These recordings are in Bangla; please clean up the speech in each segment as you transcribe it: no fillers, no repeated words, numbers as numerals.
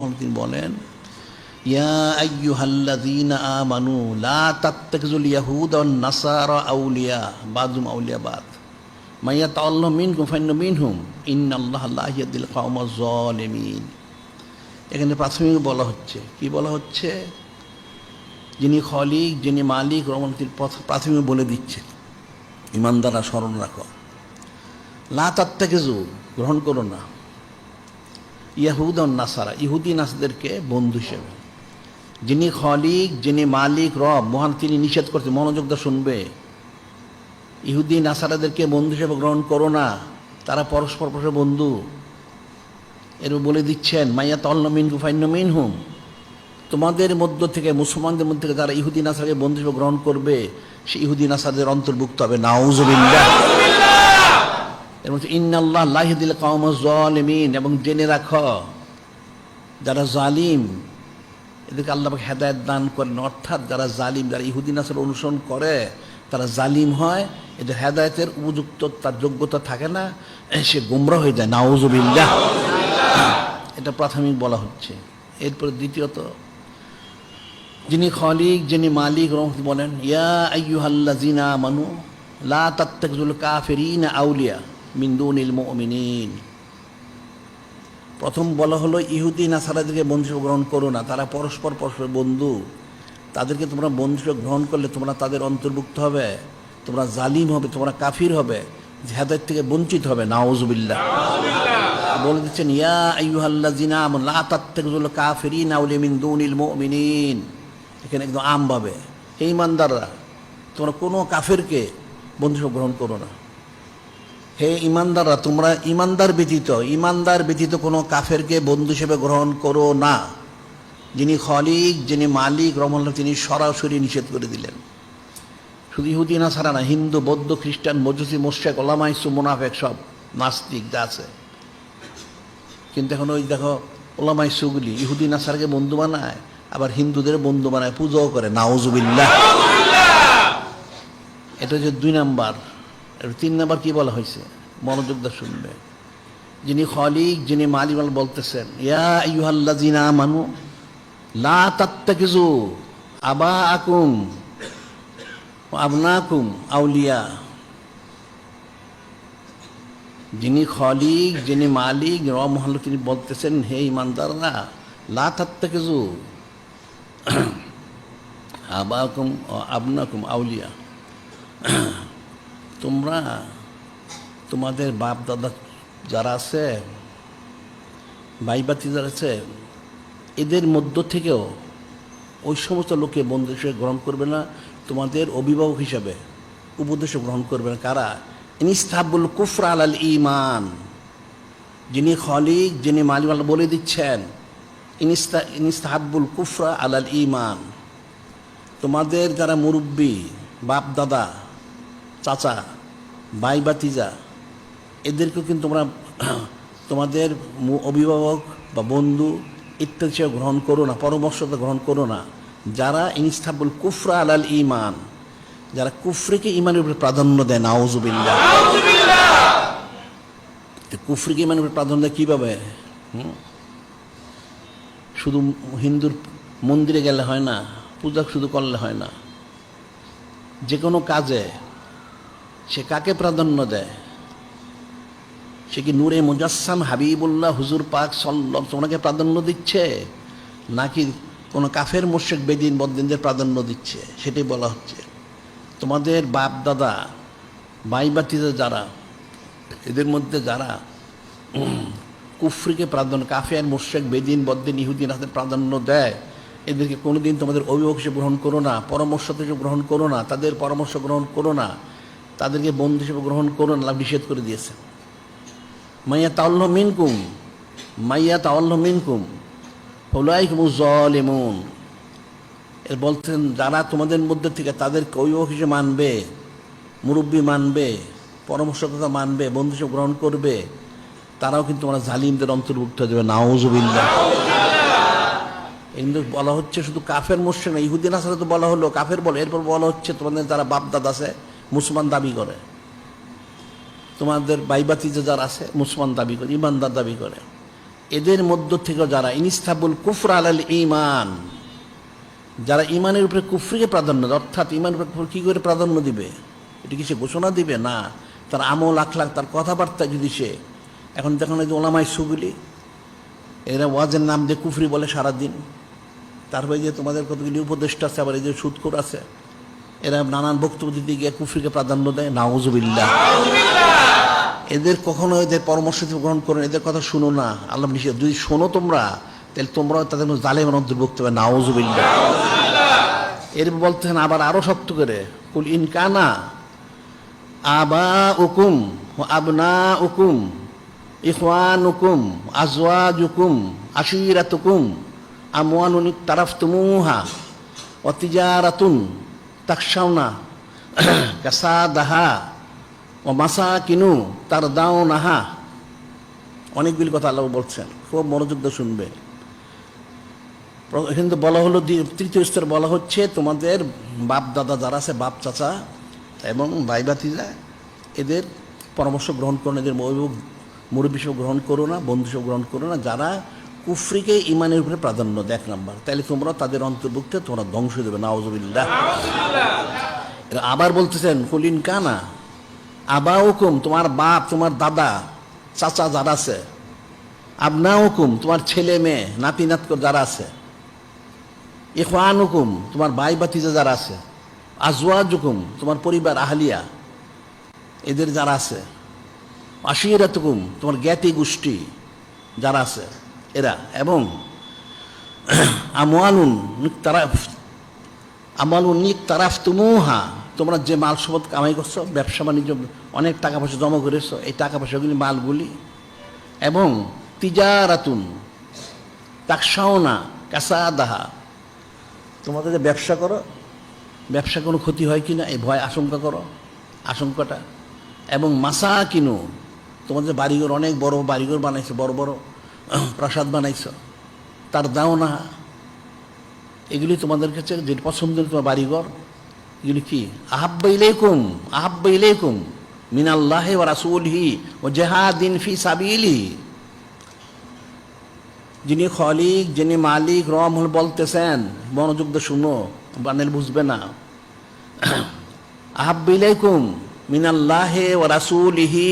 তিনি বলেন, ইয়া আইয়ুহাল্লাযীনা আমানু লা তাত্তাখিযুল ইয়াহুদা ওয়ান নাসারা আউলিয়া বাযুহুম আউলিয়া বায মান ইয়াতাওয়াল্লাহু মিনকুম ফাইন্নাহু মিনহুম ইন্নাল্লাহা লা ইয়াহদিল কওমাজ যালিমিন। এখানে প্রাথমিক বলা হচ্ছে, কি বলা হচ্ছে? যিনি খলিক, যিনি মালিক, রহমানের প্রাথমিক বলে দিচ্ছে, ইমানদাররা স্মরণ রাখো, লা তাত্তাখিযু গ্রহণ করো না, ইয়াহুদা ওয়ান নাসারা ইহুদি নাসদেরকে বন্ধু হিসেবে। যিনি খলিক, যিনি মালিক, রব মহান, তিনি নিষেধ করতে, মনোযোগ দিয়ে শুনবে। ইহুদি নাসারাদেরকে বন্ধু হিসেবে গ্রহণ করো না, তারা পরস্পর পরস্পর বন্ধু। এর বলে দিচ্ছেন, মাইয়া তাওয়াল্লাহু মিনকুম ফাইন্নাহু মিনহুম, তোমাদের মধ্য থেকে, মুসলমানদের মধ্যে থেকে যারা ইহুদি নাসারাকে বন্ধু হিসেবে গ্রহণ করবে, সে ইহুদি নাসারাদের অন্তর্ভুক্ত হবে। নাউযুবিল্লাহ। এর মধ্যে ইন্নাল্লাহা লা ইয়াহদিল কওমাজ যালিমিন, এবং জেনে রাখো যারা জালিম এদেরকে আল্লাহ পাক হেদায়েত দান করেন। অর্থাৎ যারা জালিম, যারা ইহুদি নাসারা অনুসরণ করে তারা জালিম হয়, এদের হেদায়েতের উপযুক্ত তার যোগ্যতা থাকে না, সে গোমরা হয়ে যায়। নাউযুবিল্লাহ। এটা প্রাথমিক বলা হচ্ছে। এরপরে দ্বিতীয়ত, যিনি খলিক, যিনি মালিক, রহমত বলেন, ইয়া আইয়ুহাল্লাযীনা আমানু লা তাত্তাখিযুল কাফিরিনা আউলিয়া মিন দুনিল মুমিনিন। প্রথম বলা হলো ইহুদি নাসারাদেরকে বন্ধু গ্রহণ করো না, তারা পরস্পর পরস্পর বন্ধু, তাদেরকে তোমরা বন্ধু গ্রহণ করলে তোমরা তাদের অন্তর্ভুক্ত হবে, তোমরা জালিম হবে, তোমরা কাফির হবে, হেদায়েত থেকে বঞ্চিত হবে। নাউযুবিল্লাহ। বলে দিচ্ছেন, ইয়া আইয়ুহাল্লাযীনা আমানু লা তাত্তাখিযুল কাফিরিনা আউলিয়া মিন দুনিল মুমিনিন। এখানে একদম আমভাবে, হে ঈমানদাররা, তোমরা কোনো কাফেরকে বন্ধু গ্রহণ করো না। হে ইমানদাররা, তোমরা ইমানদার ব্যতীত কোনো কাফেরকে বন্ধু হিসেবে গ্রহণ করো না। যিনি খলিক, যিনি মালিক, রহমাল্লাহ, তিনি সরাসরি নিষেধ করে দিলেন। শুধু ইহুদি নাসারা না, হিন্দু, বৌদ্ধ, খ্রিস্টান, মজুসি, মোশরেক, ওলামা, ইসু, মুনাফেক, সব নাস্তিক যা আছে। কিন্তু এখন ওই দেখো, ওলামা ইসুগুলি ইহুদি নাসারাকে বন্ধু বানায়, আবার হিন্দুদের বন্ধু বানায়, পূজাও করে। নাউযুবিল্লাহ। এটা হচ্ছে 2 নাম্বার। 3 নাম্বার কি বলা হয়েছে, মনোযোগ দিয়ে শুনবে। যিনি খলিক, যিনি মালিক বলতেছেন, ইয়া আইয়ুহাল্লাযীনা আমানু লা তাত্তাখিযু আবাআকুম ওয়া আবনাকুম আউলিয়া। যিনি খলিক, যিনি মালিক, রহমান, তিনি বলতেছেন, হে ইমানদাররা, লা তাত্তাখিযু আবাআকুম ওয়া আবনাকুম আউলিয়া, তোমরা তোমাদের বাপ দাদা যারা আছে, ভাই বাতি যারা আছে, এদের মধ্য থেকেও ওই সমস্ত লোকে বন্ধু হিসেবে গ্রহণ করবে না, তোমাদের অভিভাবক হিসাবে উপদেশ গ্রহণ করবে না। কারা? ইনিস্তাহাব্বুল কুফরা আলাল ঈমান। যিনি খলিক, যিনি মালিক, বলে দিচ্ছেন, ইনিস্তাহাব্বুল কুফরা আলাল ঈমান। তোমাদের যারা মুরব্বী, বাপ দাদা, চাচা, ভাই বাতিজা, এদেরকেও কিন্তু তোমরা তোমাদের অভিভাবক বা বন্ধু ইত্যাদি হিসেবে গ্রহণ করো না, পরামর্শতা গ্রহণ করো না। যারা ইনস্তাহাব্বুল কুফরা আলাল ঈমান, যারা কুফরিকে ঈমানের উপরে প্রাধান্য দেয়। নাউযুবিল্লাহ। কুফরিকে ঈমানের উপরে প্রাধান্য দেয় কীভাবে? শুধু হিন্দুর মন্দিরে গেলে হয় না, পূজা শুধু করলে হয় না, যে কোনো কাজে সে কাকে প্রাধান্য দেয়? সে কি নূরে মুজাসসাম হাবিবুল্লাহ হুজুর পাক সাল্লাল্লাহু আলাইহি ওয়াসাল্লামকে প্রাধান্য দিচ্ছে, নাকি কোনো কাফের মুশরিক বেদিন বদ্দিনদের প্রাধান্য দিচ্ছে? সেটাই বলা হচ্ছে। তোমাদের বাপ দাদা, ভাই বাতিজা যারা, এদের মধ্যে যারা কুফরিকে প্রাধান্য, কাফের মুশরিক বেদিন বদ্দিন ইহুদি নাসদের প্রাধান্য দেয়, এদেরকে কোনোদিন তোমাদের অভিভাবক হিসেবে গ্রহণ করো না, পরামর্শ হিসেবে গ্রহণ করো না, তাদের পরামর্শ গ্রহণ করো না, তাদেরকে বন্ধু হিসেবে গ্রহণ করো না, নিষেধ করে দিয়েছে। মাইয়া তাওয়াল্লাহু মিনকুম ফাউলাইকুমুজ যালিমুন। এর বলতেন, যারা তোমাদের মধ্যে থেকে তাদেরকে অভিভাবক হিসেবে মানবে, মুরব্বী মানবে, পরামর্শদাতা মানবে, বন্ধু হিসেবে গ্রহণ করবে, তারাও কিন্তু তোমরা জালিমদের অন্তর্ভুক্ত হয়ে যাবে। নাউযুবিল্লাহ। কিন্তু বলা হচ্ছে শুধু কাফের মুশরিক না, ইহুদি নাসারা তো বলা হলো, কাফের বলে। এরপর বলা হচ্ছে তোমাদের যারা বাপ দাদা আছে, মুসলমান দাবি করে, তোমাদের ভাই বাতিজা যারা আছে, মুসলমান দাবি করে, ইমানদার দাবি করে, এদের মধ্য থেকে যারা ইনিস্তাবুল কুফর আলাল ঈমান, যারা ইমানের উপরে কুফরিকে প্রাধান্য দেয়, অর্থাৎ ইমানের উপরে কুফর কী করে প্রাধান্য দিবে, এটা কি সে ঘোষণা দিবে? না, তার আমল আখলাক, তার কথাবার্তা যদি সে এখন দেখুন এই যে ওলামাই সুগুলি এরা ওয়াজের নাম দিয়ে কুফরি বলে সারাদিন, তারপরে যে তোমাদের কতগুলি উপদেষ্টা আছে, আবার এই যে সুদখোর আছে, এরা নানান বক্তব্য দিতে গিয়ে কুফরিকে প্রাধান্য দেয়। নাউজুবিল্লাহ। এদের কখনো এদের পরামর্শ গ্রহণ করো, এদের কথা শুনো না, আল্লাহ নিষেধ। যদি শোনো তোমরা, তাহলে তোমরাও তাদের মধ্যে জালেমের অন্তর্ভুক্ত হবে। নাউজুবিল্লাহ। এর বলতেছেন আবার আরো শক্ত করে, কুল ইন কানা আবাউকুম ওয়া আবনাউকুম ইখওয়ানুকুম আজওয়াজুকুম আশীরাতুকুম আমওয়ালুন ইকতারাফতুমুহা ওয়া তিজারাতুন তাখশাউনা কাসাদাহা ও মাসাকিনু তারদাউনাহা। অনেকগুলি কথা আল্লাহ বলছেন, খুব মনোযোগ দিয়ে শুনবে। এখানে তো বলা হলো, তৃতীয় স্তর বলা হচ্ছে তোমাদের বাপ দাদা যারা আছে, বাপ চাচা এবং ভাই ভাতিজা, এদের পরামর্শ গ্রহণ করো না, এদের মুরব্বী সব গ্রহণ করো না, বন্ধু সব গ্রহণ করো না, যারা কুফরিকে ইমানের উপরে প্রাধান্য দেয়। 1 নাম্বার, তাহলে তোমরা তাদের অন্তর্ভুক্ত, তোমরা ধ্বংস দেবে। নাউজুবিল্লাহ। আবার বলতেছেন কুল ইন কানা আবাউকুম, তোমার বাপ তোমার দাদা চাচা যারা আছে, আবনাউকুম তোমার ছেলে মেয়ে নাতি নাতক যারা আছে, ইখওয়ানুকুম তোমার ভাই ভাতিজা যারা আছে, আজওয়াজুকুম তোমার পরিবার আহলিয়া এদের যারা আছে, আশীরাতুকুম তোমার জ্ঞাতি গোষ্ঠী যারা আছে এরা, এবং আমওয়ালুন ইকতারাফতুমুহা তোমরা যে মাল সম্পদ কামাই করছো, ব্যবসা বাণিজ্য অনেক টাকা পয়সা জমা করেছো, এই টাকা পয়সাগুলি মালগুলি, এবং তিজারাতুন তাকশাউনা কাসাদাহা তোমাদের যে ব্যবসা করো, ব্যবসা কোনো ক্ষতি হয় কি না এই ভয় আশঙ্কা করো, আশঙ্কাটা, এবং মাসাকিনু তোমাদের বাড়িঘর, অনেক বড় বাড়িঘর বানাইছো, বড় বড় প্রাসাদ বানাইছো, তার দাও না, এগুলি তোমাদের কাছে যেটা পছন্দের তোমার বাড়িঘর, এগুলি কি আহাব্বা ইলাইকুম মিনাল্লাহি ওয়া রাসূলিহি ওয়া জিহাদিন ফি সাবিলিহি। যিনি খলিক, যিনি মালিক, রহমান বলতেছেন, মনোযোগ দিয়ে শুনো, বানেল বুঝবে না। আহাব্বা ইলাইকুম মিনাল্লাহি ওয়া রাসূলিহি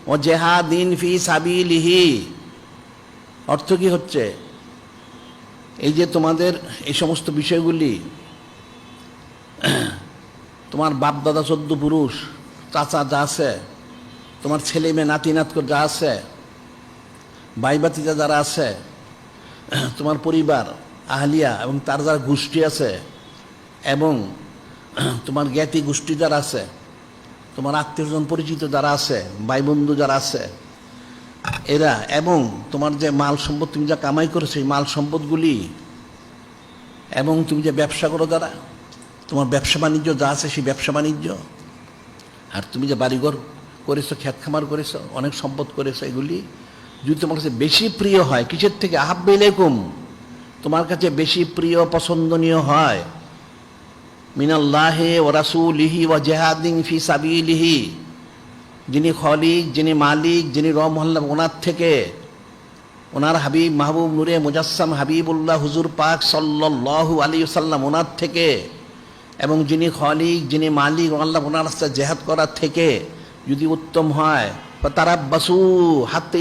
ওয়া জিহাদিন ফি সাবিলিহি। অর্থ কি হচ্ছে, এই যে তোমাদের এই সমস্ত বিষয়গুলি, তোমার বাপ দাদা 14 পুরুষ চাচা যা আছে, তোমার ছেলে মেয়ে নাতি নাতক যা আছে, ভাই ভাতিজা যারা আছে, তোমার পরিবার আহলিয়া এবং তার যারা গোষ্ঠী আছে, এবং তোমার জ্ঞাতি গোষ্ঠী যারা আছে, তোমার আত্মীয়স্বজন পরিচিত যারা আছে, ভাই বন্ধু যারা আছে এরা, এবং তোমার যে মাল সম্পদ তুমি যা কামাই করেছো সেই মাল সম্পদগুলি, এবং তুমি যে ব্যবসা করো যারা, তোমার ব্যবসা বাণিজ্য যা আছে সেই ব্যবসা বাণিজ্য, আর তুমি যে বাড়িঘর করেছো, খেত খামার করেছো, অনেক সম্পদ করেছো, এগুলি যদি তোমার কাছে বেশি প্রিয় হয়, কিসের থেকে, আহাব্বা ইলাইকুম তোমার কাছে বেশি প্রিয় পছন্দনীয় হয়, মিনাল্লাহি ওয়া রাসূলিহি ওয়া জিহাদিন ফি সাবিলিহি, যিনি খলিক, যিনি মালিক, যিনি রহমান, ওনার থেকে, ওনার হাবিব মাহবুব নূরে মুজাসসাম হাবিবুল্লাহ হুজুর পাক সাল্লাল্লাহু আলাইহি ওয়াসাল্লাম ওনার থেকে, এবং যিনি খলিক, যিনি মালিক, আল্লাহ ওনার রাস্তায় জেহাদ করার থেকে যদি উত্তম হয়, তারাব্বাসু হাত্তা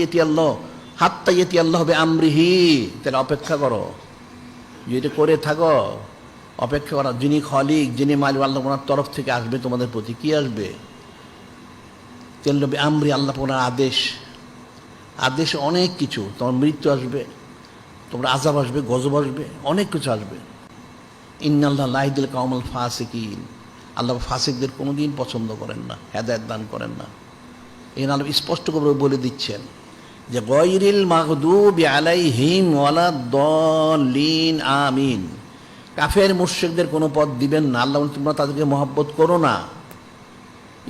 ইয়াতি আল্লাহ বিআমরিহি, তাহলে অপেক্ষা করো, যদি করে থাকো অপেক্ষা করো। যিনি খলিক, যিনি মালিক, আল্লাহ ওনার তরফ থেকে আসবে তোমাদের প্রতি, কি আসবে, তেল বিআমরি, আল্লাহ ওনার আদেশ, আদেশ অনেক কিছু, তোমার মৃত্যু আসবে, তোমরা আযাব আসবে, গজব আসবে, অনেক কিছু আসবে। ইন্নাল্লাহ লা ইয়াহদিল কওমাল ফাসিকিন, আল্লাহ ফাসিকদের কোনোদিন পছন্দ করেন না, হেদায়েত দান করেন না। এই আল্লাহ স্পষ্ট করে বলে দিচ্ছেন যে গায়রিল মাগদুবি আলাইহিম ওয়ালাদ-দাল্লিন আমিন। কাফের মুশরিকদের কোনো পথ দিবেন না, আল্লাহ তোমরা তাদেরকে মহব্বত করো না,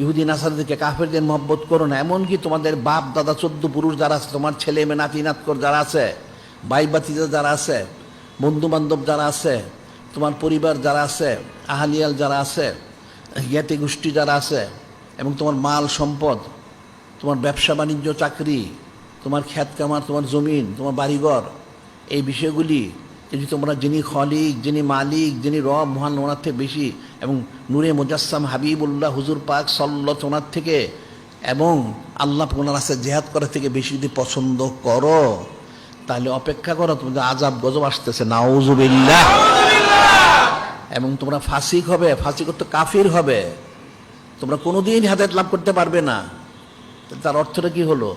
ইহুদি নাসারাদেরকে, কাফেরদের মহব্বত করো না। এমনকি তোমাদের বাপ দাদা 14 পুরুষ যারা আছে, তোমার ছেলে মেয়ে নাতি নাতকর যারা আছে, ভাই ভাতিজা যারা আছে, বন্ধু বান্ধব যারা আছে, তোমার পরিবার যারা আছে, আহলিয়াল যারা আছে, জ্ঞাতি গোষ্ঠী যারা আছে, এবং তোমার মাল সম্পদ, তোমার ব্যবসা বাণিজ্য চাকরি, তোমার খ্যাত কামার, তোমার জমিন, তোমার বাড়িঘর, এই বিষয়গুলি যদি তোমরা যিনি খলিক, যিনি মালিক, যিনি রব মহান ওনার থেকে বেশি, এবং নূরে মুজাসসাম হাবিবুল্লাহ হুজুর পাক সাল্লাল্লাহু ওনার থেকে এবং আল্লাহ ওনার রাস্তায় জেহাদ করার থেকে বেশি যদি পছন্দ করো, তাহলে অপেক্ষা করো, তোমাদের আযাব গজব আসতেছে, নাউযুবিল্লাহ। এবং তোমরা ফাসিক হবে, ফাসিক তো কাফির হবে, তোমরা কোনোদিন হেদায়েত লাভ করতে পারবে না। তার অর্থটা কি হলো?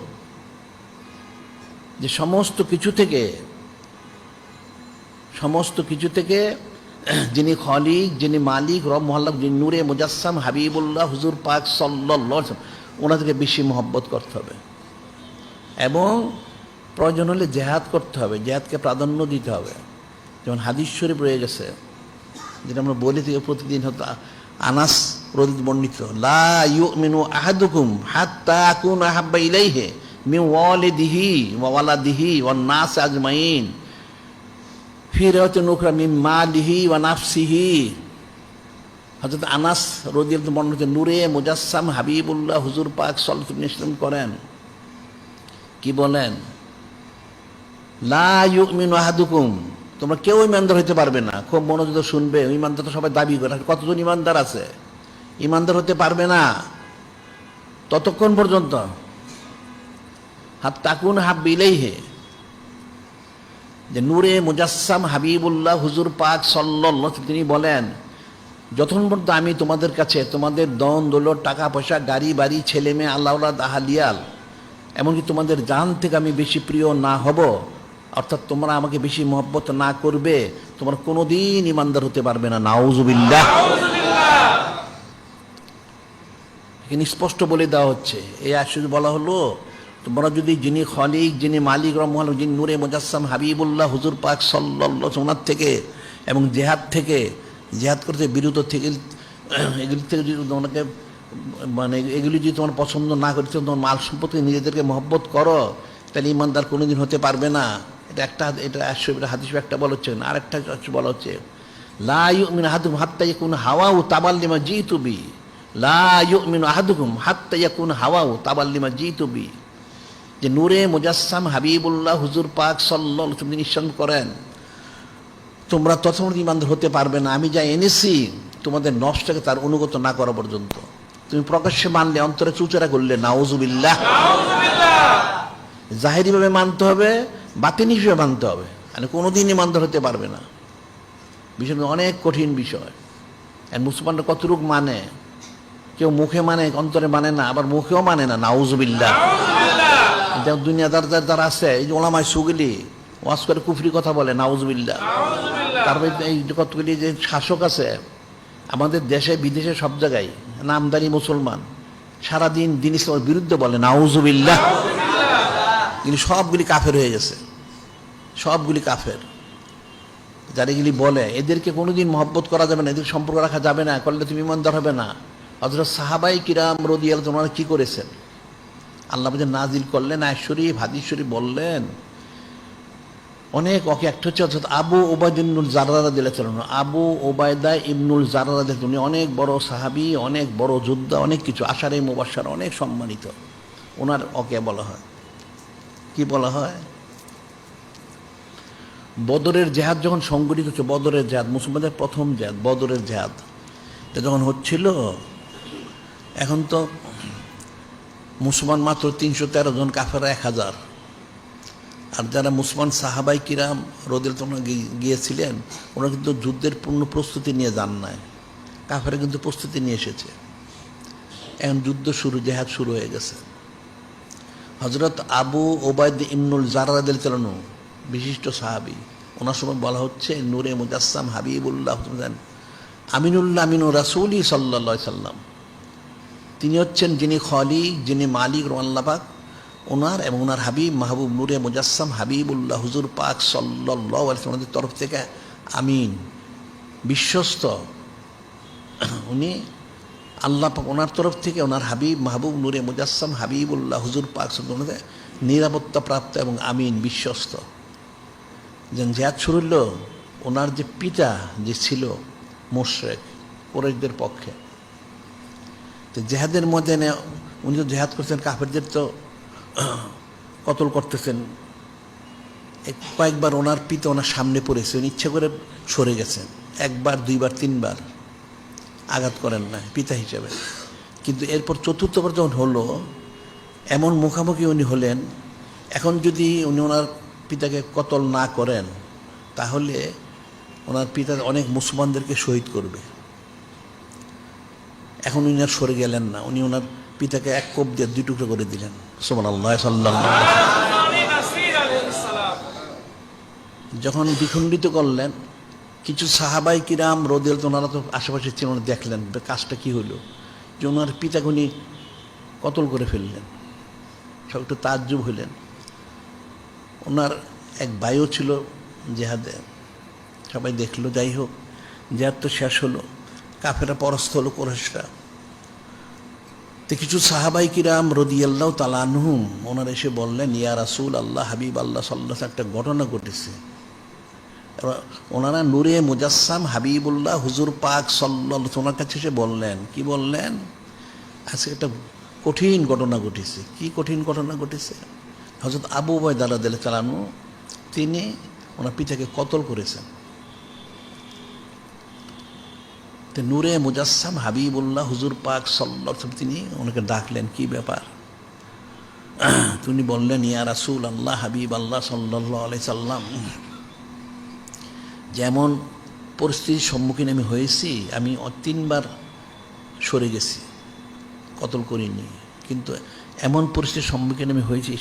যে সমস্ত কিছু থেকে যিনি খলিক, যিনি মালিক, রব মহল্লা, যিনি নূরে মুজাসসাম হাবিবুল্লাহ হুজুর পাক সাল্লাল্লাহু আলাইহি ওয়াসাল্লাম, ওনাদেরকে বেশি মহব্বত করতে হবে এবং প্রয়োজন হলে জেহাদ করতে হবে, জেহাদকে প্রাধান্য দিতে হবে। যেমন হাদিস শরীফ রয়ে গেছে, যেটা আমরা বলি থেকে প্রতিদিন হতো, আনাস রদিত বর্ণিত, লা ইউমিনু আহাদুকুম হাত্তা আকুনা আহাব্বা ইলাইহি মিন ওয়ালিদিহি ওয়া ওয়ালাদিহি ওয়ান নাস আজমাইন ফি রাওয়াতিন উখরা মিন মালিহি ওয়া নাফসিহি। হযরত আনাস রাদিয়াল্লাহু বর্ণিত, নূরে মুজাসসাম হাবিবুল্লাহ হুজুর পাক সাল্লাল্লাহু আলাইহি ওয়াসাল্লাম করেন, কি বলেন? লা ইউমিনু আহাদুকুম, তোমরা কেউ ইমানদার হতে পারবে না। খুব মনোযোগ শুনবে, ইমানদার তো সবাই দাবি করে, কতজন ইমানদার আছে? ইমানদার হতে পারবে না ততক্ষণ পর্যন্ত হাত্তা আকুনা আহাব্বা ইলাইহি, যে নূরে মুজাসসাম হাবিবুল্লাহ হুজুর পাক সাল্লাল্লাহু আলাইহি ওয়াসাল্লাম তিনি বলেন, যতক্ষণ পর্যন্ত আমি তোমাদের কাছে তোমাদের দন দৌলত, টাকা পয়সা, গাড়ি বাড়ি, ছেলে মেয়ে, আল্লাহ আহালিয়াল, এমনকি তোমাদের জান থেকে আমি বেশি প্রিয় না হব, অর্থাৎ তোমরা আমাকে বেশি মহব্বত না করবে, তোমরা কোনোদিন ইমানদার হতে পারবে না। নাউযুবিল্লাহ। এখানে স্পষ্ট বলে দেওয়া হচ্ছে, এই আয়াতে বলা হলো, তোমরা যদি যিনি খলিক, যিনি মালিক, রহমান, যিনি নূরে মুজাসসাম হাবিবুল্লাহ হুজুর পাক সাল্লাল্লাহু আলাইহি ওয়াসাল্লাম থেকে এবং জেহাদ করতে বিরত থেকে, এগুলি থেকে যদি তোমাকে এগুলি যদি তোমার পছন্দ না করতে, তোমার মাল সম্পত্তি নিজেদেরকে মহব্বত করো, তাহলে ইমানদার কোনোদিন হতে পারবে না। এটা হাদিস একটা বলা হচ্ছে, আরেকটা বলা হচ্ছে, লা ইউমিনু আহাদুকুম হাত্তা ইয়াকুনা হাওয়াহু তাবাল লিমা জিতু বি, লা ইউমিনু আহাদুকুম হাত্তা ইয়াকুনা হাওয়াহু তাবাল লিমা জিতু বি, যে নূরে মুজাসসাম হাবিবুল্লাহ হুজুর পাক সাল্লাল্লাহু আলাইহি ওয়াসাল্লাম নিশ্চয় করেন, তোমরা তখন ইমানদার হতে পারবে না আমি যা এনেছি তোমাদের নফসটাকে তার অনুগত না করা পর্যন্ত। তুমি প্রকাশ্যে মানলে, অন্তরে চুচেরা করলে, নাউযুবিল্লাহ। জাহেরিভাবে মানতে হবে, বাতিনি হিসেবে মানতে হবে, মানে কোনোদিন ইমানদার হতে পারবে না। বিষয়টা অনেক কঠিন বিষয়। আর মুসলমানরা কতটুক মানে, কেউ মুখে মানে, অন্তরে মানে না, আবার মুখেও মানে না, নাউযুবিল্লাহ। দুনিয়াদার যারা আছে, এই যে ওলামায়ে সুগলি ওয়াজ করে কুফরি কথা বলে, নাউযুবিল্লাহ। তারপরে এই কতগুলি যে শাসক আছে আমাদের দেশে বিদেশে সব জায়গায়, নামদারি মুসলমান, সারাদিন দিন ইসলামের বিরুদ্ধে বলে, নাউযুবিল্লাহ। কিন্তু সবগুলি কাফের হয়ে গেছে, সবগুলি কাফের। যারা এগুলি বলে, এদেরকে কোনোদিন মহব্বত করা যাবে না, এদের সম্পর্ক রাখা যাবে না, করলে তুমি ইমানদার হবে না। হযরত সাহাবাই কিরাম রাদিয়াল্লাহু আনহুম কি করেছেন? আল্লাহ যে নাজিল করলেন আয়াত শরীফ, হাদিস শরীফ বললেন অনেক। ওকে একটা হচ্ছে অর্থাৎ আবু ওবায়দা ইবনুল জাররাহ রাদিয়াল্লাহু আনহু, আবু ওবায়দা ইবনুল জাররাহ রাদিয়াল্লাহু আনহু অনেক বড় সাহাবী, অনেক বড় যোদ্ধা, অনেক কিছু, আশারে মুবাশশার, অনেক সম্মানিত। ওনার ওকে বলা হয়, কি বলা হয়? বদরের জেহাদ যখন সংগঠিত হচ্ছে, বদরের জেহাদ মুসলমানদের প্রথম জেহাদ, বদরের জেহাদ যখন হচ্ছিল, এখন তো মুসলমান মাত্র 313 জন, কাফেররা 1000। আর যারা মুসলমান সাহাবাই কিরাম রাদিয়াল্লাহু আনহুম গিয়েছিলেন, ওরা কিন্তু যুদ্ধের পূর্ণ প্রস্তুতি নিয়ে যান নাই, কাফেররা কিন্তু প্রস্তুতি নিয়ে এসেছে। এখন যুদ্ধ শুরু, জেহাদ শুরু হয়ে গেছে। হযরত আবু ওবায়দা ইবনুল জাররাহ রাদিয়াল্লাহু আনহু বিশিষ্ট সাহাবী, ওনার সময় বলা হচ্ছে নূরে মুজাসসাম হাবিবুল্লাহ আমিনুল্লাহ আমিনু রাসূলি সাল্লাল্লাহু আলাইহি সাল্লাম, তিনি হচ্ছেন যিনি খলিক, যিনি মালিক, আল্লাহ পাক ওনার এবং ওনার হাবিব মাহবুব নূরে মুজাসসাম হাবিবুল্লাহ হুজুর পাক সাল্লাল্লাহু আলাইহি ওয়াসাল্লামের তরফ থেকে আমিন, বিশ্বস্ত। উনি আল্লাহ পাক ওনার তরফ থেকে ওনার হাবিব মাহবুব নূরে মুজাসসাম হাবিবুল্লাহ হুজুর পাক সাল্লাল্লাহু আলাইহি ওয়াসাল্লাম নিরাপত্তা প্রাপ্ত এবং আমিন, বিশ্বস্ত। যেন জেহাদ শুরু হলো, ওনার যে পিতা যে ছিল মুশরিক, কুরাইশদের পক্ষে, তো জেহাদের মধ্যে উনি তো জেহাদ করছেন, কাফেরদের তো কতল করতেছেন। কয়েকবার ওনার পিতা ওনার সামনে পড়েছে, উনি ইচ্ছা করে সরে গেছেন, একবার দুইবার তিনবার, আঘাত করেন না পিতা হিসেবে। কিন্তু এরপর চতুর্থবার যখন হলো, এমন মুখামুখি উনি হলেন, এখন যদি উনি ওনার পিতাকে কতল না করেন তাহলে ওনার পিতা অনেক মুসলমানদেরকে শহীদ করবে। এখন উনি আর সরে গেলেন না, উনি ওনার পিতাকে এক কোপ দিয়ে দুই টুকরো করে দিলেন। সুবহানাল্লাহ সাল্লাল্লাহু আলাইহি ওয়াসাল্লাম যখন দ্বিখণ্ডিত করলেন, কিছু সাহাবাই কিরাম রাদিয়াল্লাহু আনহুম, ওনারা তো আশেপাশে ছিলেন, দেখলেন কাজটা কি হলো, যে ওনার পিতাকে উনি কতল করে ফেললেন। সব একটু তাজ্জুব হইলেন। ওনার এক ভাইও ছিল জেহাদে, সবাই দেখলো। যাই হোক, জেহাদ তো শেষ হলো, কাফেরা পরাস্ত হলো কুরাইশরা। তো কিছু সাহাবাই কিরাম রাদিয়াল্লাহু তাআলা আনহুম ওনারা এসে বললেন, ইয়া রাসূল আল্লাহ, হাবিব আল্লাহ সাল্লাল্লাহু আলাইহি ওয়াসাল্লাম, একটা ঘটনা ঘটেছে। ওনারা নূরে মুজাসসাম হাবিবুল্লাহ হুজুর পাক সাল্লাল্লাহু আলাইহি ওয়াসাল্লাম ওনার কাছে এসে বললেন, কি বললেন, আজকে একটা কঠিন ঘটনা ঘটেছে। কি কঠিন ঘটনা ঘটেছে? হযরত আবু উবাইদা রাদিয়াল্লাহু তাআলা আনহু তিনি ওনার পিতাকে কতল করেছেন। তো নূরে মুজাসসাম হাবিবুল্লাহ হুজুর পাক সাল্লাল্লাহু আলাইহি ওয়াসাল্লাম তিনি ওনাকে ডাকলেন, কি ব্যাপার? তিনি বললেন, ইয়া রাসূল আল্লাহ, হাবিব আল্লাহ সাল্লাল্লাহু আলাইহি সাল্লাম, যেমন পরিস্থিতির সম্মুখীন আমি হয়েছি, আমি 3বার সরে গেছি, কতল করিনি, কিন্তু এমন পরিস্থিতির সম্মুখীন আমি হয়েছি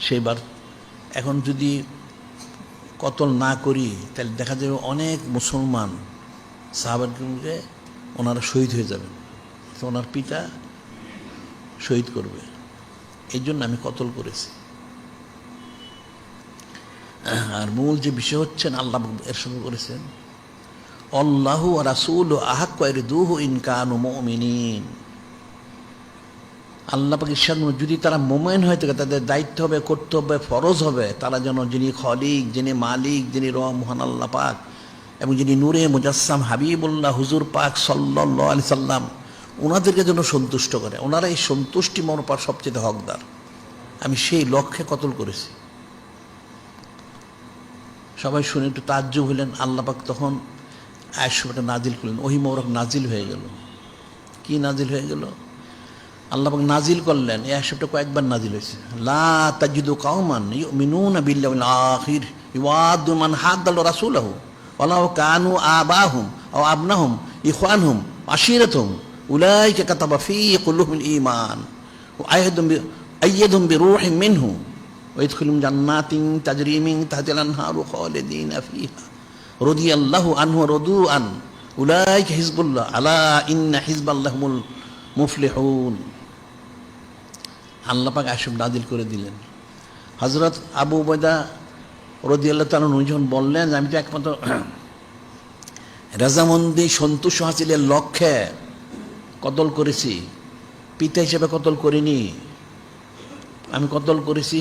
সেইবার, এখন যদি কতল না করি তাহলে দেখা যাবে অনেক মুসলমান সাহাবাকে ওনারা শহীদ হয়ে যাবেন, তো ওনার পিতা শহীদ করবে, এই জন্য আমি কতল করেছি। আর মূল যে বিষয় হচ্ছেন, আল্লাহ এর সঙ্গে করেছেন, আল্লাহু ওয়া রাসূলুহু আহাক্কু আইরদুহু ইন কানু মুমিনিন। আল্লাহ পাক ইরশাদ, যদি তারা মুমিন হয়ে থাকে তাদের দায়িত্ব হবে, কর্তব্য, ফরজ হবে, তারা যেন যিনি খলিক, যিনি মালিক, যিনি মহান আল্লাহ পাক এবং যিনি নূরে মুজাসসাম হাবিবুল্লাহ হুজুর পাক সাল্লাল্লাহু আলাইহি সাল্লাম ওনাদেরকে যেন সন্তুষ্ট করে। ওনারা এই সন্তুষ্টি মনোপার সবচেয়ে হকদার। আমি সেই লক্ষ্যে কতল করেছি। সবাই শুনে একটু তাজ্জুব হলেন। আল্লাহ পাক তখন আয়াতটা নাজিল করলেন, ওহী মোবারক নাজিল হয়ে গেল। কি নাজিল হয়ে গেল? আল্লাহ পাক নাজিল করলেন, এই আয়াতটা কয়েকবার নাজিল হয়েছে। লা তাজিদু কাওমান ইউমিনুনা বিল্লাহি ওয়াল আখির ইউআদু মান হাদ্দাল রাসূলাহু ওয়ালাউ কানু আবাহুম আও আবনাহুম ইখওয়ানহুম আশিরাতুহুম উলাইকা কাতাবা ফী কুলুবিহিল ঈমান ওয়া আইয়াদুহুম বিরূহিম মিনহু ওয়া ইয়াদখুলুহুম জান্নাতিন তাজরি মিন তাহতিহাল আনহারু খালিদিনা ফীহা রাদিয়াল্লাহু আনহু ওয়া রাদু আন উলাইকা হিজবুল্লাহ আলা ইন্না হিজবাল্লাহি হুমুল মুফলিহুন। আল্লাহ পাক আয়াত নাজিল করে দিলেন। হযরত আবু উবাইদা রাদিয়াল্লাহু তাআলা যখন বললেন, আমি তো একমাত্র রাজামন্দি সন্তোষ হাসিলের লক্ষ্যে কতল করেছি, পিতা হিসেবে কতল করিনি। আমি কতল করেছি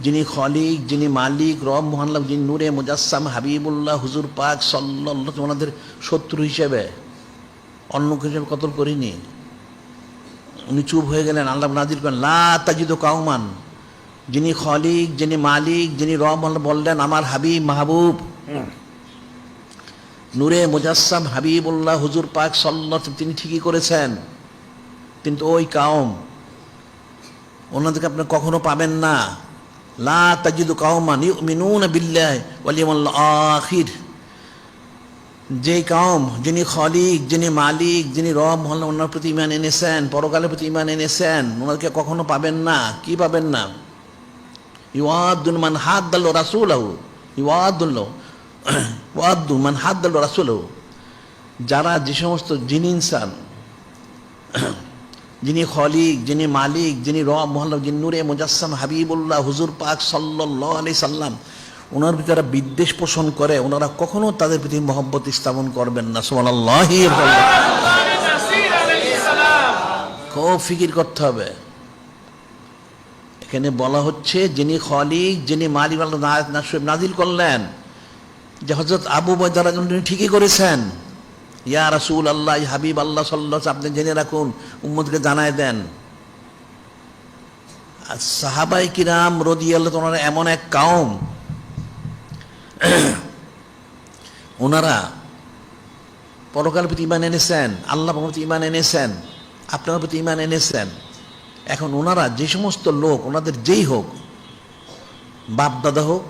যিনি খলিক, যিনি মালিক, রব মহান আল্লাহ, যিনি নূরে মুজাসসাম হাবিবুল্লাহ হুজুর পাক সাল্লাল্লাহু আলাইহি ওয়াসাল্লাম ওনাদের শত্রু হিসেবে, অন্য হিসেবে কতল করিনি। উনি চুপ হয়ে গেলেন। আল্লাহ নাজিল করেন, লা তাজিদু কাওমান, যিনি খলিক, যিনি মালিক, যিনি রব বললেন আমার হাবিব মাহবুব নূরে মুজাসসাম হাবিবুল্লাহ হুজুর পাক সাল্লাল্লাহু আলাইহি ওয়াসাল্লাম তিনি ঠিকই করেছেন, কিন্তু ওই কাওম ওনাদেরকে আপনি কখনো পাবেন না। লা তাজিদু কাওমান ইউমিনুনা বিল্লাহি ওয়াল ইয়াউমিল আখির, যে কাওম যিনি খলিক, যিনি মালিক, যিনি রব মহান ওনার প্রতি ঈমান এনেছেন, পরকালের প্রতি ঈমান এনেছেন, ওনাদেরকে কখনো পাবেন না। কি পাবেন না? ইউআদু মান হাদ্দাল রাসূলাহু ইউআদু মান হাদ্দাল রাসূলাহু, যারা যে সমস্ত যিনি ইনসান, যিনি খলিক, যিনি মালিক, যিনি রব মহান, যিনি নূরে মুজাসসাম হাবিবুল্লাহ হুজুর পাক সাল্লাল্লাহু আলাইহি সাল্লাম ওনার ভিতরে বিদ্বেষ পোষণ করে, ওনারা কখনো তাদের প্রতি মহব্বত স্থাপন করবেন না। সুবহানাল্লাহ। খুব ফিকির করতে হবে। এখানে বলা হচ্ছে যিনি খলিক, যিনি মালিক, নাজিল করলেন যে হযরত আবু উবাইদা রাদিয়াল্লাহু আনহু ঠিকই করেছেন। ইয়া রাসূল আল্লাহ, হাবিব আল্লাহ সাল্লাল্লাহু আলাইহি ওয়াসাল্লাম, আপনি জেনে রাখুন, উম্মতকে জানায় দেন। আর সাহাবায়ে কিরাম রাদিয়াল্লাহু তাআলা এমন এক কওম, ওনারা পরকালের প্রতি ঈমান এনেছেন, আল্লাহর প্রতি ঈমান এনেছেন, আপনার প্রতি ঈমান এনেছেন। এখন ওনারা যে সমস্ত লোক, ওনাদের যেই হোক, বাপ দাদা হোক,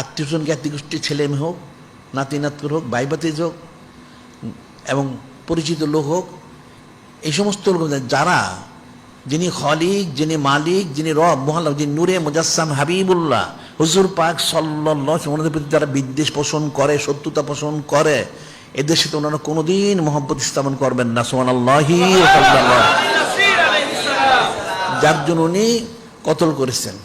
আত্মীয়স্বজন জ্ঞাতি গোষ্ঠীর ছেলে মেয়ে হোক, নাতি নাতকুর হোক, ভাই ভাতিজ হোক, এবং পরিচিত লোক হোক, এই সমস্ত লোক যারা, যিনি খলিক, যিনি মালিক, যিনি রব মহাল্লা, যিনি নূরে মুজাসসাম হাবিবুল্লাহ হুজুর পাক সাল্লাল্লাহু আলাইহি ওয়াসাল্লাম, ওনাদের প্রতি যারা বিদ্বেষ পোষণ করে, শত্রুতা পোষণ করে, এদের সাথে ওনারা কোনোদিন মহব্বত স্থাপন করবেন না। সুবহানাল্লাহি ওয়া সাল্লাল্লাহু, যার জন্য উনি কতল করেছেন।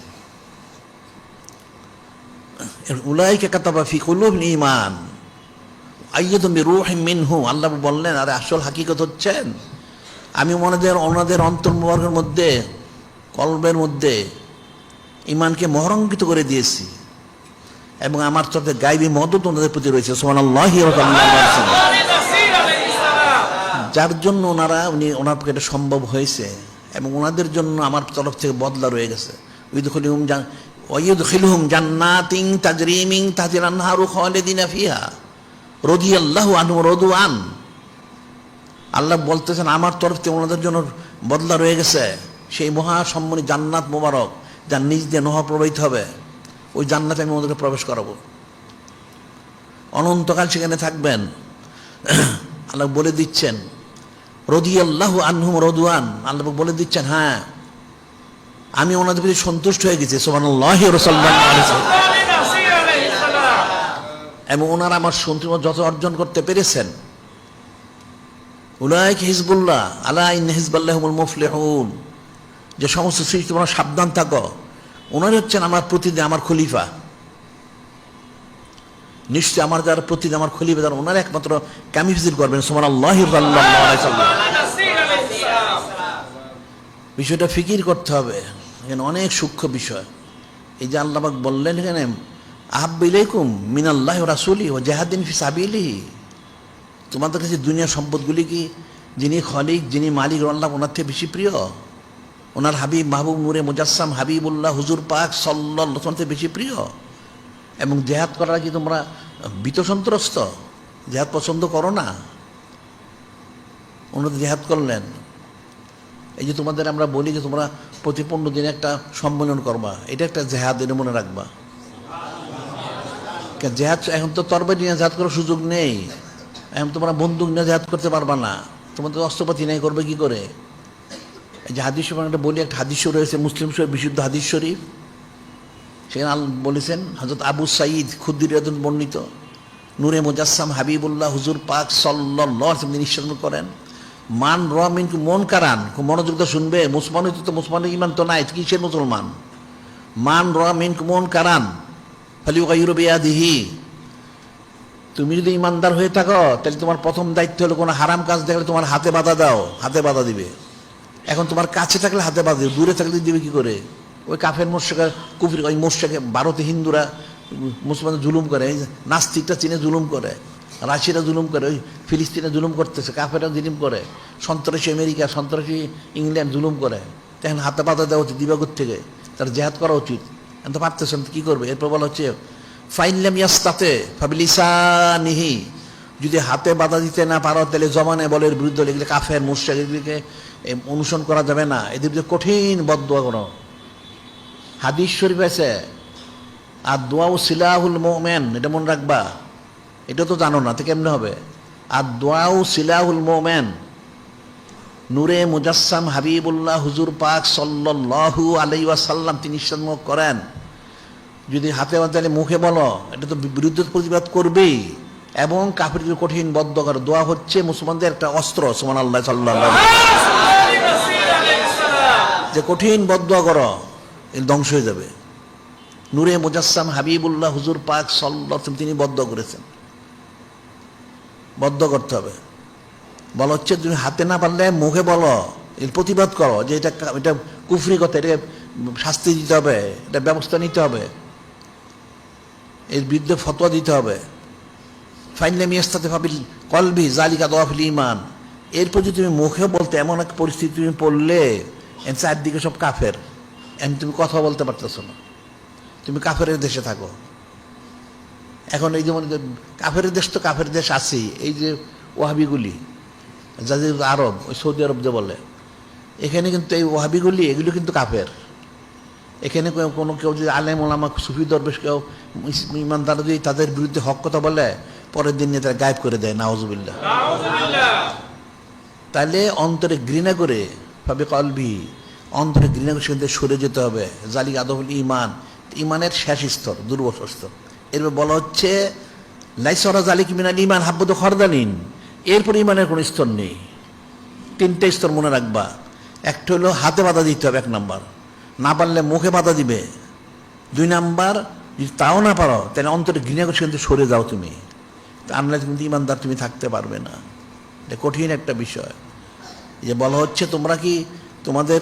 উলাইকা কাতাবা ফি কুলুবিহিম ঈমান আইয়াদুম বিরূহিম মিনহু। আল্লাহ বললেন, আরে আসল হাকিকত হচ্ছেন আমি ওনাদের অন্তর মুবারকের মধ্যে, কলবের মধ্যে ঈমানকে মোহরাঙ্কিত করে দিয়েছি, এবং আমার তরফে গায়বী মদত ওনাদের প্রতি রয়েছে। সুবহানাল্লাহি ওয়া তাআলা, যার জন্য ওনার পক্ষে এটা সম্ভব হয়েছে, এবং ওনাদের জন্য আমার তরফ থেকে বদলা রয়ে গেছে। ওয়ায়ুদখিলুহুম জান্নাতিন তাজরি মিন তাহতিহাল আনহারু খালিদিনা ফিহা রাদিয়াল্লাহু আনহু ওয়া রাদু আন। আল্লাহ বলতেছেন আমার তরফ থেকে ওনাদের জন্য বদলা রয়ে গেছে, সেই মহাসম্মানী জান্নাত মোবারক, যার নিজ দিয়ে নহর প্রবাহিত হবে। ওই জান্নাতে আমি ওদেরকে প্রবেশ করাবো, অনন্তকাল সেখানে থাকবেন। আল্লাহ বলে দিচ্ছেন রাদিয়াল্লাহু আনহুম ওয়া রাদু আন, আল্লাহ বলে দিচ্ছেন হ্যাঁ আমি ওনাদের প্রতি সন্তুষ্ট হয়ে গেছি। সুবহানাল্লাহি ওয়া সাল্লাল্লাহু আলাইহি ওয়াসাল্লাম, এবং ওনারা আমার সন্তুষ্ট যত অর্জন করতে পেরেছেন। উলাইকা হিজবুল্লাহ আলা ইন্না হিজবাল্লাহি হুমুল মুফলিহুন, যে সমস্ত সৃষ্টি তোমরা সাবধান থাকো, ওনারা হচ্ছেন আমার প্রতিনিধি, আমার খলিফা। নিশ্চয় আমার যারা প্রতিনিধি, আমার খলিফা যারা, ওনারা একমাত্র কামিফিজিল করবেন। সুবহানাল্লাহি সাল্লাল্লাহু আলাইহি ওয়াসাল্লাম, বিষয়টা ফিকির করতে হবে, এখানে অনেক সূক্ষ্ম বিষয়। এই যে আল্লাহ পাক বললেন এখানে আহাব্বু ইলাইকুম মিনাল্লাহি ওয়া রাসূলিহি ওয়া জিহাদিন ফি সাবিলিহি, তোমাদের কাছে দুনিয়ার সম্পদগুলি কি যিনি খলিক, যিনি মালিক আল্লাহ, ওনার থেকে বেশি প্রিয়? ওনার হাবিব মাহবুব নূরে মুজাসসাম হাবিবুল্লাহ হুজুর পাক সাল্লাল্লাহু আলাইহি ওয়াসাল্লাম থেকে বেশি প্রিয়? এবং জেহাদ করার কি তোমরা ভীত সন্ত্রস্ত? জেহাদ পছন্দ করো না? ওনারা জেহাদ করলেন। এই যে তোমাদের আমরা বলি যে তোমরা প্রতি 15 দিনে একটা সম্মেলন করবা, এটা একটা জেহাদ, এটা মনে রাখবা। জেহাদ এখন তো তরবারি নিয়ে জেহাদ করার সুযোগ নেই, এখন তোমরা বন্দুক নিয়ে জেহাদ করতে পারবা না, তোমাদের অস্ত্রপাতি নেই, করবে কি করে? এই যে হাদিস শরীফ একটা বলি, একটা হাদিস শরীফ রয়েছে, মুসলিম শরীফ, বিশুদ্ধ হাদিস শরীফ। সেখানে বলেছেন হযরত আবু সাঈদ খুদরি রাদিয়াল্লাহু বর্ণিত, নূরে মুজাসসাম হাবিবুল্লাহ হুজুর পাক সাল্লাল্লাহু আলাইহি ওয়াসাল্লাম নিশ্চয় করেন, মান রমিন মন কারান, খুব মনোযোগ দিয়ে শুনবে, মুসলমান তো মুসলমানের ঈমান তো নাই, কিসের মুসলমান? মান রমিন মন কারান ফালিয়ুগাইয়িরু বিয়াদিহি, তুমি যদি ইমানদার হয়ে থাকো তাহলে তোমার প্রথম দায়িত্ব হলো কোনো হারাম কাজ দেখলে তোমার হাতে বাধা দাও, হাতে বাধা দিবে। এখন তোমার কাছে থাকলে হাতে বাধা দিবে, দূরে থাকলে দিবে কি করে? ওই কাফের মোশরিক কুফরি, ওই মোশরিক ভারতে হিন্দুরা মুসলমানদের জুলুম করে, নাস্তিকটা চীনে জুলুম করে, রাশিয়ারা জুলুম করে, ওই ফিলিস্তিনে জুলুম করতেছে, কাফেররা জুলুম করে, সন্ত্রাসী আমেরিকা, সন্ত্রাসী ইংল্যান্ড জুলুম করে। তখন হাতে বাধা দেওয়া উচিত, দিবাগত থেকে তার জেহাদ করা উচিত। এখন তো পারতেছেন, কি করবে? এরপর বলা হচ্ছে ফাইনলাম ইয়াস্তাতে ফাবিলিসানিহি, যদি হাতে বাধা দিতে না পারো তাহলে জবানে বলের বিরুদ্ধে, এগুলো কাফের মুশরিক, এগুলিকে অনুসরণ করা যাবে না, এদের বিরুদ্ধে কঠিন বদদোয়া করো। হাদিস শরীফ আছে আর দোয়া ও সিলাহুল মুমিন, এটা মনে রাখবা। এটা তো জানো না, তো কেমনে হবে? আর দোয়া ও সিলাহুল মুমিন, নূরে মুজাসসাম হাবিবুল্লাহ হুজুর পাক সাল্লাল্লাহু আলাইহি ওয়াসাল্লাম তিনি ইরশাদ করেন, যদি হাতে বাঁধলে মুখে বলো, এটা তো বিরুদ্ধে প্রতিবাদ করবেই, এবং কাফিরদের কঠিন বদ্ধ করো। দোয়া হচ্ছে মুসলমানদের একটা অস্ত্র। সুবহানাল্লাহ সাল্লাল্লাহু আলাইহি ওয়াসাল্লাম, যে কঠিন বদ্ধ করো, এর ধ্বংস হয়ে যাবে। নূরে মুজাসসাম হাবিবুল্লাহ হুজুর পাক সাল্লাল্লাহু আলাইহি ওয়াসাল্লাম তিনি বদ্ধ করেছেন, বদ্ধ করতে হবে। বলা হচ্ছে তুমি হাতে না পারলে মুখে বলো, এর প্রতিবাদ করো যে এটা এটা কুফরি কথা, এটাকে শাস্তি দিতে হবে, এটা ব্যবস্থা নিতে হবে, এর বিরুদ্ধে ফতোয়া দিতে হবে। ফাইনাল মিয়াস্তাতে ফাবিল কলবি জালিকা দওয়াফিল ঈমান, এরপর যদি তুমি মুখে বলতে এমন এক পরিস্থিতি তুমি পড়লে চারদিকে সব কাফের, এখন তুমি কথা বলতে পারতেছো না, তুমি কাফেরের দেশে থাকো। এখন এই যেমন কাফের দেশ তো কাফের দেশ আছেই, এই যে ওয়াহাবিগুলি যাদের আরব, ওই সৌদি আরব যে বলে, এখানে কিন্তু এই ওয়াহাবিগুলি এগুলো কিন্তু কাফের। এখানে কোনো কেউ যদি আলেম ওলামা সুফি দরবেশ কেউ ইমানদার যদি তাদের বিরুদ্ধে হক কথা বলে, পরের দিন নিয়ে তারা গায়েব করে দেয়, নাউজুবিল্লাহ। তাহলে অন্তরে ঘৃণা করে ভাবে কলবি, অন্তরে ঘৃণা করে সেখান থেকে সরে যেতে হবে। জালিক আদবুল ইমান, ইমানের শেষ স্তর, দুর্বশ স্তর। এরপর বলা হচ্ছে লাইসরা জালিক মিনাল ইমান হাব্বতু খরদালিন, এরপর ইমানের কোনো স্তর নেই। তিনটে স্তর মনে রাখবা। একটা হলো হাতে বাধা দিতে হবে, 1 নাম্বার, না পারলে মুখে বাধা দিবে। 2 নাম্বার, যদি তাও না পারো তাহলে অন্তরে ঘৃণা করে সেখান থেকে সরে যাও তুমি, আনলে কিন্তু ইমানদার তুমি থাকতে পারবে না। এটা কঠিন একটা বিষয়। যে বলা হচ্ছে তোমরা কি তোমাদের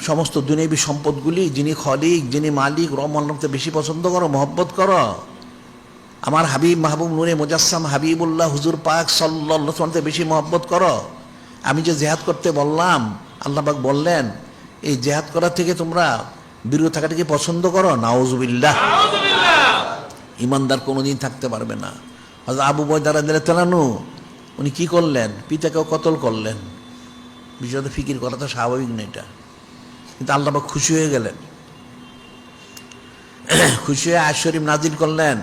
সমস্ত দুনিয়াবী সম্পদগুলি যিনি খলিক, যিনি মালিক রহমানকে বেশি পছন্দ করো, মহব্বত করো? আমার হাবিব মাহবুব নূরে মুজাসসাম হাবিবুল্লাহ হুজুর পাক সাল্লাল্লাহু আলাইহি ওয়াসাল্লামকে বেশি মহব্বত করো? আমি যে জেহাদ করতে বললাম, আল্লাহ পাক বললেন এই জেহাদ করা থেকে তোমরা বিরত থাকাটা কি পছন্দ করো? নাউজুবিল্লাহ। ইমানদার কোনোদিন থাকতে পারবে না। হযরত আবু বকর রাদিয়াল্লাহু আনহু উনি কি করলেন? পিতাকেও কতল করলেন। বিষয়টা ফিকির করা তো স্বাভাবিক না এটা, কিন্তু আল্লাহ পাক খুশি হয়ে গেলেন। খুশি হয়ে আয়াত শরীফ নাজিল করলেন,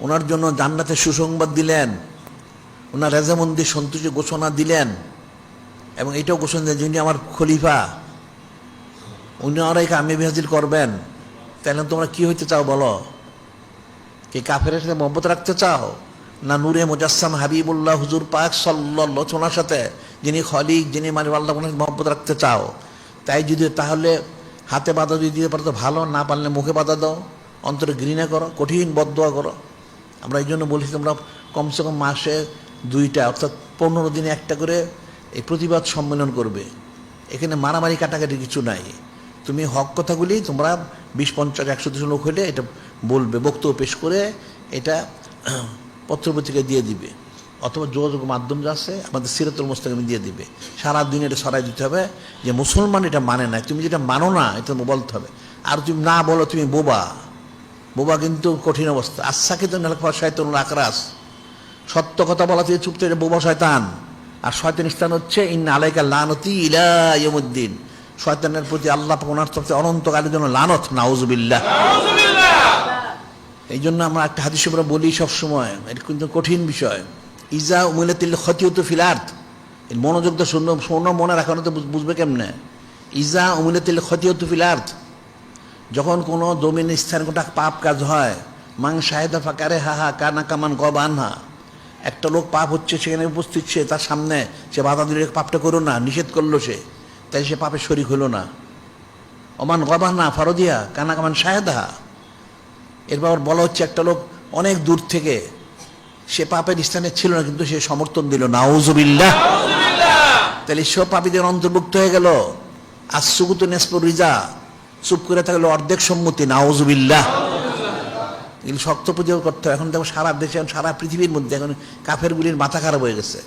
ওনার জন্য জান্নাতের সুসংবাদ দিলেন, ওনার রেজামন্দি সন্তুষ্টি ঘোষণা দিলেন, এবং এটাও ঘোষণা দিলেন যিনি আমার খলিফা, উনি ওরাই কামিয়াবি হাজির করবেন। তাহলে তোমরা কি হইতে চাও বলো? কি কাফেরের সাথে মহব্বত রাখতে চাও, না নূরে মুজাসসাম হাবিবুল্লাহ হুজুর পাক সাল্লাল্লাহু আলাইহি ওয়াসাল্লাম সাথে যিনি খলিক, যিনি মানে আল্লাহ মহব্বত রাখতে চাও? তাই যদি তাহলে হাতে বাধা যদি দিতে পারো তো ভালো, না পারলে মুখে বাধা দাও, অন্তরে ঘৃণা করো, কঠিন বদদোয়া করো। আমরা এই জন্য বলেছি তোমরা কমসে কম মাসে 2টা অর্থাৎ 15 দিনে একটা করে এই প্রতিবাদ সম্মেলন করবে। এখানে মারামারি কাটাকাটি কিছু নাই। তুমি হক কথাগুলি তোমরা 20, 50, 100 লোক হলে এটা বলবে, বক্তব্য পেশ করে এটা পত্রপত্রিকায় দিয়ে দিবে, অথবা যোগাযোগ মাধ্যম যা আছে আমাদের সিরাতুল মুস্তাকিমে দিয়ে দিবে। সারা দিন এটা ছড়াই দিতে হবে যে মুসলমান এটা মানে না, তুমি যেটা মানো না এটা বলতে হবে। আর তুমি না বলো তুমি বোবা, বোবা কিন্তু কঠিন অবস্থা। আশাকে তো শয়তানুল আকরাস, সত্য কথা বলা থেকে চুপ থেকে বোবা শয়তান। আর শয়তান স্থান হচ্ছে ইন্না আলাইকা লানতি ইলা ইয়াউমিদ্দিন, শয়তানের প্রতি আল্লাহ পাক ওনার তরফে অনন্তকালের জন্য লানত, নাউজুবিল্লাহ। এই জন্য আমরা একটা হাদিস আমরা বলি সবসময়, এটা কিন্তু কঠিন বিষয়। ইজা উমিলাতিল খতিয়াতু ফিল আরদ, এর মনোযোগ তো শূন্য মনে রাখানো তো বুঝবে কেমনে? ইজা উমিলাতিল খতিয়াতু ফিল আরদ, যখন কোনো জমিন স্থান কোটা পাপ কাজ হয়, মাং শাহেদা ফাকারে হাহা কানা কামান গবানহা, একটা লোক পাপ হচ্ছে সেখানে উপস্থিত, সে তার সামনে সে বাধা দিলে পাপটা করো না, নিষেধ করলো সে, তাই সে পাপের শরীক হলো না। ওমান গবানহা ফারদিয়া কানা কামান শাহেদা। এরপর বলা হচ্ছে একটা লোক অনেক দূর থেকে, সে পাপের স্থানে ছিল না কিন্তু সে সমর্থন দিল, নাউজুবিল্লাহ। তাহলে সব পাপীদের অন্তর্ভুক্ত হয়ে গেল। আর সুকুত নেসপুর রিজা, চুপ করে থাকলে অর্ধেক সম্মতি, নাউজুবিল্লাহ। এগুলি শক্ত প্রতিবাদ করতে হবে। এখন দেখো সারা দেশে, সারা পৃথিবীর মধ্যে এখন কাফেরগুলির মাথা খারাপ হয়ে গেছে।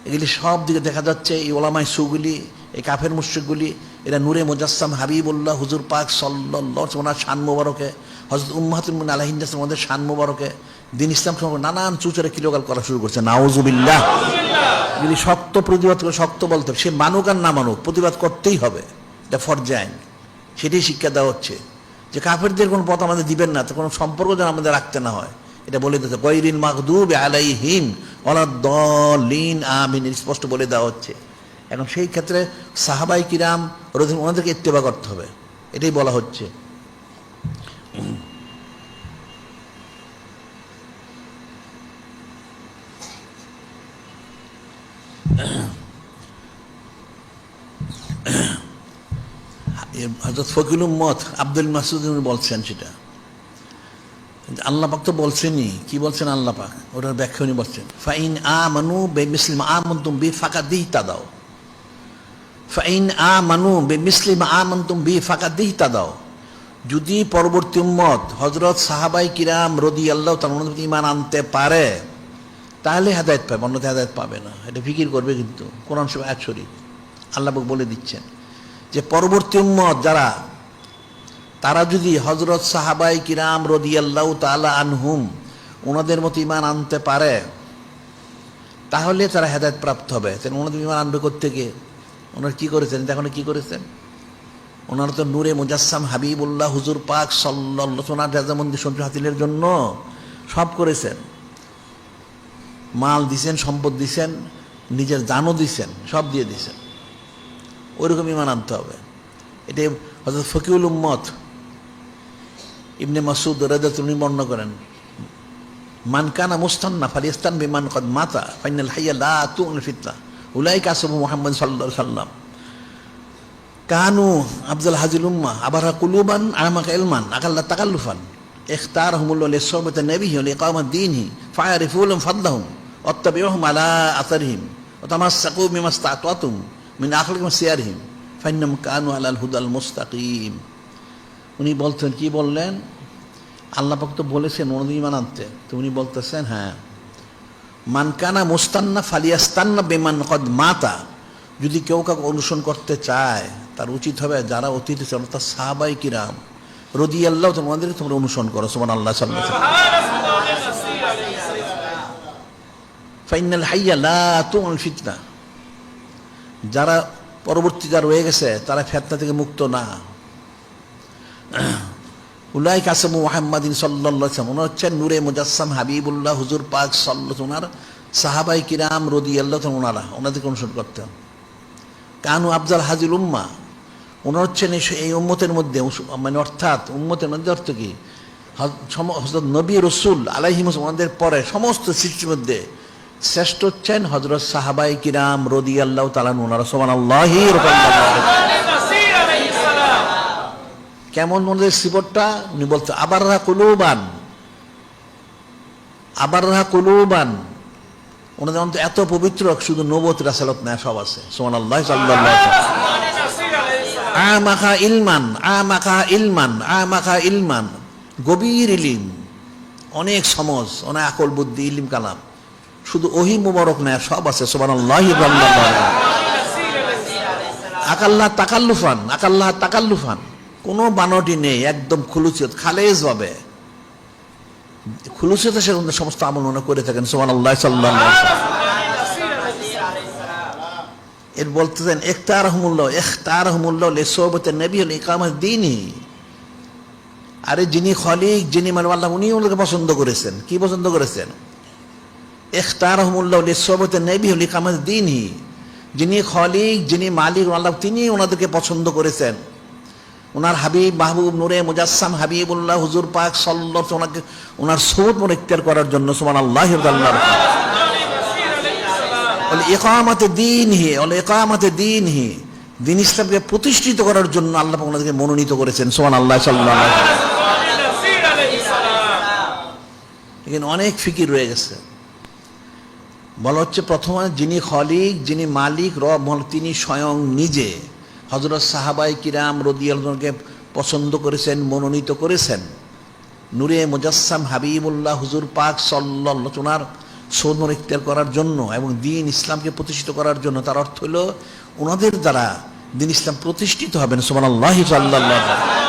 এগুলি সব দিকে দেখা যাচ্ছে, এই ওলামাই সুগুলি, এই কাফের মুশরিকগুলি, এরা নূরে মুজাসসাম হাবিবুল্লাহ হুজুর পাক সাল্লাল্লাহু আলাইহি ওয়াসাল্লাম শান মুবারকে, হযরত উম্মাহাতুল মুমিনিন আলাইহিস সালামের শান মুবারকে, দিন ইসলাম সম্পর্কে নানান চুচরে কিলোগাল করা শুরু করছে, নাউজুবিল্লাহ। এগুলি শক্ত প্রতিবাদ করে, শক্ত বলতে হবে, সে মানুক আর না মানুক প্রতিবাদ করতেই হবে, এটা ফরজে আইন। সেটাই শিক্ষা দেওয়া হচ্ছে যে কাফেরদের কোনো পথ আমাদের দিবেন না, তো কোনো সম্পর্ক যেন আমাদের রাখতে না হয়, এটা বলে দিতে। গায়রিল মাগদুবি আলাইহিম ওয়ালাদ-দাল্লিন আমিন, স্পষ্ট বলে দেওয়া হচ্ছে। এখন সেই ক্ষেত্রে সাহাবাই কিরাম ওনাদেরকে ইত্তেবা করতে হবে, এটাই বলা হচ্ছে। হযরত ফকিল উম্মত আব্দুল মাসউদ বলছেন সেটা, আল্লাহ পাক তো বলছেনই, কি বলছেন আল্লাহ পাক, ওটার ব্যাখ্যা উনি বলছেন ফাইন আমানু বিমিসলি মা আমানতুম বি ফাকাদ ইহতাদাও, ফাইন আমানু বিমিসলি মা আমানতুম বি ফাকাদ ইহতাদাও। যদি পরবর্তী উম্মত হযরত সাহাবাই কিরাম রাদিয়াল্লাহু তাআলা প্রতি ঈমান আনতে পারে তাহলে হেদায়েত পাবে, অন্যথায় হেদায়েত পাবে না। এটা ফিকির করবে, কিন্তু কোরআন শরীফ আয়াত শরীফ আল্লাহ পাক বলে দিচ্ছেন যে পরবর্তী উম্মত যারা তারা যদি হযরত সাহাবায়ে কিরাম রাদিয়াল্লাহু তাআলা আনহুম ওনাদের মতো ঈমান আনতে পারে তাহলে তারা হেদায়েত প্রাপ্ত হবে। তাহলে ওনাদের ঈমান আনবে কোত্থেকে? ওনারা কি করেছেন? এখন কি করেছেন? ওনারা তো নূরে মুজাসসাম হাবিবুল্লাহ হুজুর পাক সাল্লাল্লাহু আলাইহি ওয়াসাল্লাম রাজামন্দি সঞ্চয় হাতিলের জন্য সব করেছেন। মাল দিছেন, সম্পদ দিছেন, নিজের জানও দিছেন, সব দিয়ে দিছেন। ওইরকম ঈমান আনতে হবে। এটাই হযরত ফকিউল উম্মত ইবনে মাসউদ রাদিয়াল্লাহু আনহু বর্ণনা করেন, মান কানা মুস্তান্না ফালিস্তান বিমান কদ মাতা ফাইনাল হাইয়া লা তুল ফিতনা উলাইকা আসহাবু মুহাম্মদ সাল্লাল্লাহু আলাইহি ওয়াসাল্লাম কানু আফজাল হাজিল উম্মাহ আবারা কুলুবান আমাকা ইলমান আকাল্লা তাকাল্লুফান ইখতারহুমুল্লাহু লিসসাহবতি নবিহি ওয়া লিইকামাত দীনিহি ফায়ারিফু লাহুম ফাদলাহুম ওয়াত্তাবিউহুম আলা আসারিহিম ওয়া তামাসসাকু বিমাসতাতাতুম মিন আখলাকিহিম ওয়া সিয়ারিহিম ফাইন্নাহুম কানু আলাল হুদাল মুস্তাকিম। উনি বলতেন, কি বললেন? আল্লাহ পাক তো বলেছেন ওনাদের ঈমান আনতে, তো উনি বলতেছেন হ্যাঁ, মান কানা মুস্তান্না ফালিয়াস্তান্না বিমান কদ মাতা, যদি কেউ কাউকে অনুসরণ করতে চায় তার উচিত হবে যারা অতীতে ছিল অর্থাৎ সাহাবায়ে কিরাম রাদিয়াল্লাহু তাআলা ওনাদেরকে তোমরা অনুসরণ করো। সুবহানাল্লাহ সাল্লাল্লাহু আলাইহি ওয়াসাল্লাম। ফাইনাল হাইয়া লা তুল ফিতনা, যারা পরবর্তী যারা রয়ে গেছে তারা ফিতনা থেকে মুক্ত না। উলাইকা আসহাবু মুহাম্মাদিন সাল্লাল্লাহু আলাইহি ওয়াসাল্লাম, ওনারা হচ্ছেন নূরে মুজাসসাম হাবিবুল্লাহ হুজুর পাক সাল্লাল্লাহু ওনার সাহাবায়ে কিরাম রাদিয়াল্লাহু তাআলা ওনাদেরকে অনুসরণ করতেন। কানু আফজাল হাজিল উম্মাহ, ওনারা হচ্ছেন এই উম্মতের মধ্যে, মানে অর্থাৎ উম্মতের মধ্যে অর্থ কি, হযরত নবী রাসূল আলাইহিম ওনাদের পরে সমস্ত সৃষ্টির মধ্যে শ্রেষ্ঠ হচ্ছেন হযরত সাহাবায়ে কিরাম রাদিয়াল্লাহু তাআলা ওনারা। সুবহানাল্লাহি কেমন ওনাদের সিফতটা? উনি বলতে আবাররা কুলুবান, ওনাদের অন্তর এত পবিত্র, শুধু নবুয়ত রাসালাত না, সব আছে। সুবহানাল্লাহ সাল্লাল্লাহু আলাইহি ওয়াসাল্লাম। আমাকা ইলমান, গভীর ইলম, অনেক সমজ, অনেক আকল বুদ্ধি, ইলম কালাম, শুধু ওহী মুবারক না, সব আছে। সুবহানাল্লাহ। আকাল্লাহ তাকাল্লুফান, কোনো বানটি নেই, একদম খুলুসিয়ত, খালেজ ভাবে খুলুসিয়তের সাথে সমস্ত আমল মনে করে থাকেন। সুবহানাল্লাহ সাল্লাল্লাহু আলাইহি ওয়াসাল্লাম। এর বলতেছেন ইখতারহুমুল্লাহ লিসসাহবতি নবী ওয়া লিইকামাত দীনিহি, আরে যিনি খলিক, যিনি মানে আল্লাহ, উনি ওনাকে পছন্দ করেছেন। কি পছন্দ করেছেন? ইখতারহুমুল্লাহ লিসসাহবতি নবী ওয়া লিইকামাত দীনিহি, যিনি খলিক, যিনি মালিক আল্লাহ, তিনি ওনাদেরকে পছন্দ করেছেন। ওনার হাবিব মাহবুব নূরে মুজাসসাম হাবিবুল্লাহ হুজুর পাক সাল্লাল্লাহু আলাইহি ওয়াসাল্লাম ওনার সুন্নাত মনে ইখতিয়ার করার জন্য। সুবহানাল্লাহ। ইকামাতে দীনিহি, দ্বীন ইসলামকে প্রতিষ্ঠিত করার জন্য আল্লাহ পাক ওনাদেরকে মনোনীত করেছেন। সুবহানাল্লাহ সাল্লাল্লাহু আলাইহি ওয়াসাল্লাম। এখানে অনেক ফিকির রয়ে গেছে। বলা হচ্ছে প্রথমে যিনি খলিক, যিনি মালিক, রব, তিনি স্বয়ং নিজে হযরত সাহাবায়ে কিরাম রাদিয়াল্লাহু আনহুকে পছন্দ করেছেন, মনোনীত করেছেন নূরে মুজাসসাম হাবিবুল্লাহ হুজুর পাক সাল্লাল্লাহু আলাইহি ওয়াসাল্লাম ওনার সুন্নাত ইখতিয়ার করার জন্য এবং দ্বীন ইসলামকে প্রতিষ্ঠিত করার জন্য। তার অর্থ হলো ওনাদের দ্বারা দ্বীন ইসলাম প্রতিষ্ঠিত হবেন। সুবহানাল্লাহ সাল্লাল্লাহু আলাইহি ওয়াসাল্লাম।